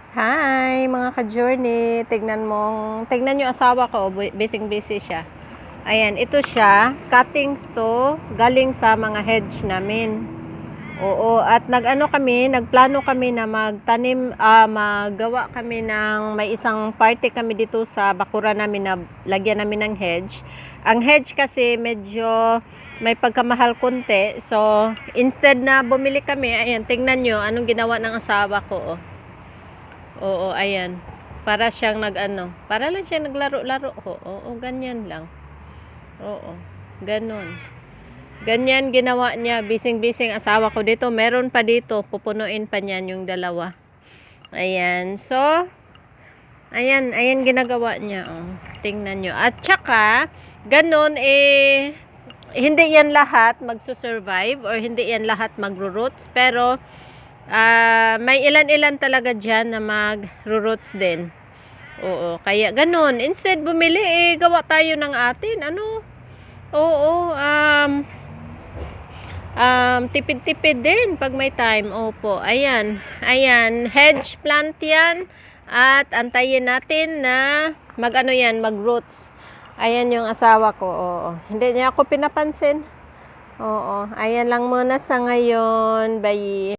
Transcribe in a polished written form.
Hi, mga ka-journey. Tignan nyo asawa ko. Busy siya. Ayan, ito siya. Cuttings to. Galing sa mga hedge namin. Oo, at nagplano kami na maggawa kami ng may isang party kami dito sa bakura namin na lagyan namin ng hedge. Ang hedge kasi medyo may pagkamahal konti. So, instead na bumili kami, ayan, tingnan nyo anong ginawa ng asawa ko. Oo, ayan. Para siyang para lang siya naglaro-laro. Oo, ganyan lang. Oo, ganun. Ganyan ginawa niya, bising-bising asawa ko dito. Meron pa dito, pupunuin pa niyan yung dalawa. Ayan, so, ayan ginagawa niya. Oh. Tingnan nyo. At saka, ganun hindi yan lahat magsusurvive or hindi yan lahat magro-roots. Pero, may ilan-ilan talaga dyan na mag-roots din. Oo, kaya ganun. Instead bumili, gawa tayo ng atin. Oo, tipid-tipid din pag may time. Opo, ayan. Ayan, hedge plant yan. At antayin natin na mag-roots. Ayan yung asawa ko. Oo. Hindi niya ako pinapansin. Oo, ayan lang muna sa ngayon. Bye.